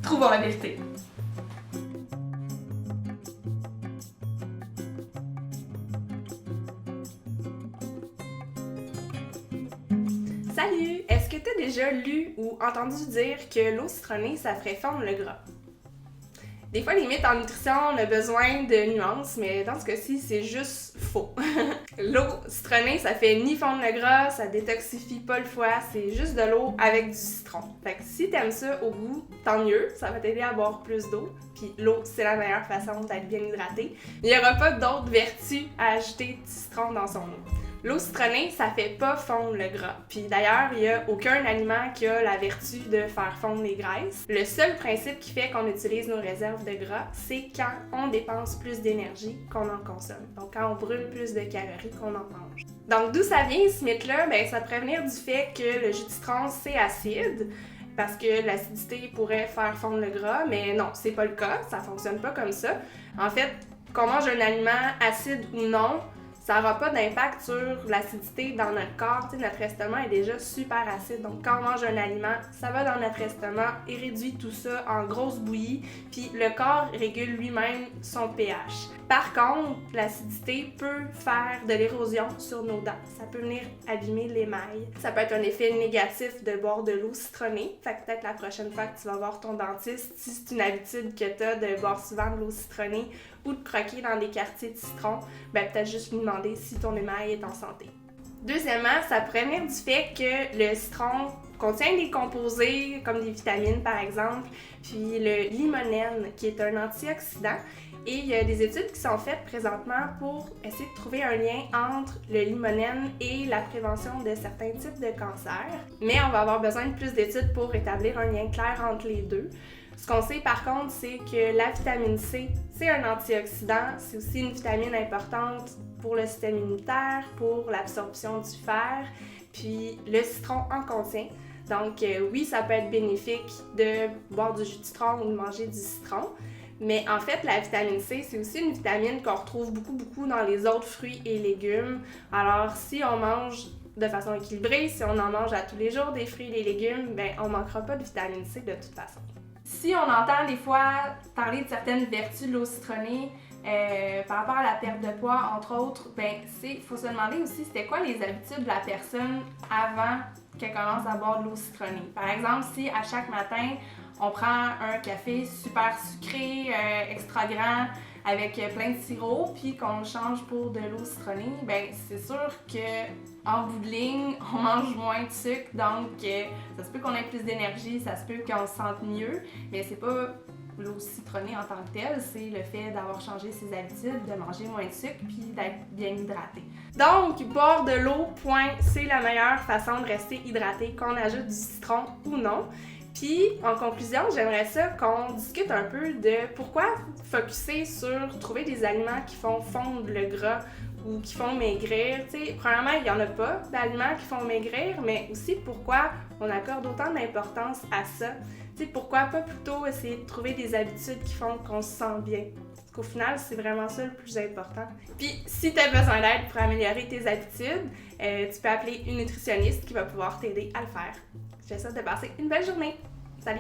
Trouvons la vérité. Salut! Est-ce que tu as déjà lu ou entendu dire que l'eau citronnée, ça ferait fondre le gras? Des fois, limite, en nutrition, on a besoin de nuances, mais dans ce cas-ci, c'est juste faux. L'eau citronnée, ça fait ni fondre le gras, ça détoxifie pas le foie, c'est juste de l'eau avec du citron. Fait que si t'aimes ça au goût, tant mieux, ça va t'aider à boire plus d'eau. Puis l'eau, c'est la meilleure façon d'être bien hydraté. Il n'y aura pas d'autres vertus à ajouter du citron dans son eau. L'eau citronnée, ça fait pas fondre le gras. Puis d'ailleurs, il n'y a aucun aliment qui a la vertu de faire fondre les graisses. Le seul principe qui fait qu'on utilise nos réserves de gras, c'est quand on dépense plus d'énergie qu'on en consomme. Donc quand on brûle plus de calories qu'on en mange. Donc d'où ça vient ce mythe-là? Ben, ça pourrait venir du fait que le jus de citron, c'est acide. Parce que l'acidité pourrait faire fondre le gras, mais non, c'est pas le cas, ça fonctionne pas comme ça. En fait, qu'on mange un aliment acide ou non, ça n'aura pas d'impact sur l'acidité dans notre corps. T'sais, notre estomac est déjà super acide. Donc, quand on mange un aliment, ça va dans notre estomac et réduit tout ça en grosse bouillie. Puis, le corps régule lui-même son pH. Par contre, l'acidité peut faire de l'érosion sur nos dents. Ça peut venir abîmer l'émail. Ça peut être un effet négatif de boire de l'eau citronnée. Fait que peut-être la prochaine fois que tu vas voir ton dentiste, si c'est une habitude que tu as de boire souvent de l'eau citronnée ou de croquer dans des quartiers de citron, ben peut-être juste lui demander si ton émail est en santé. Deuxièmement, ça pourrait venir du fait que le citron contient des composés comme des vitamines par exemple, puis le limonène qui est un antioxydant. Et il y a des études qui sont faites présentement pour essayer de trouver un lien entre le limonène et la prévention de certains types de cancers. Mais on va avoir besoin de plus d'études pour établir un lien clair entre les deux. Ce qu'on sait par contre, c'est que la vitamine C, c'est un antioxydant, c'est aussi une vitamine importante pour le système immunitaire, pour l'absorption du fer, puis le citron en contient. Donc oui, ça peut être bénéfique de boire du jus de citron ou de manger du citron. Mais en fait, la vitamine C, c'est aussi une vitamine qu'on retrouve beaucoup dans les autres fruits et légumes. Alors, si on mange de façon équilibrée, si on en mange à tous les jours des fruits et des légumes, ben on manquera pas de vitamine C de toute façon. Si on entend des fois parler de certaines vertus de l'eau citronnée par rapport à la perte de poids, entre autres, ben faut se demander aussi c'était quoi les habitudes de la personne avant qu'elle commence à boire de l'eau citronnée. Par exemple, si à chaque matin, on prend un café super sucré, extra grand, avec plein de sirop, puis qu'on le change pour de l'eau citronnée, ben c'est sûr qu'en bout de ligne, on mange moins de sucre, donc ça se peut qu'on ait plus d'énergie, ça se peut qu'on se sente mieux, mais c'est pas l'eau citronnée en tant que telle, c'est le fait d'avoir changé ses habitudes, de manger moins de sucre, puis d'être bien hydraté. Donc, boire de l'eau, point, c'est la meilleure façon de rester hydraté, qu'on ajoute du citron ou non. Puis, en conclusion, j'aimerais ça qu'on discute un peu de pourquoi focusser sur trouver des aliments qui font fondre le gras ou qui font maigrir. T'sais, premièrement, il n'y en a pas d'aliments qui font maigrir, mais aussi pourquoi on accorde autant d'importance à ça. T'sais, pourquoi pas plutôt essayer de trouver des habitudes qui font qu'on se sent bien. Parce qu'au final, c'est vraiment ça le plus important. Puis, si tu as besoin d'aide pour améliorer tes habitudes, tu peux appeler une nutritionniste qui va pouvoir t'aider à le faire. Je te souhaite de passer une belle journée. Salut!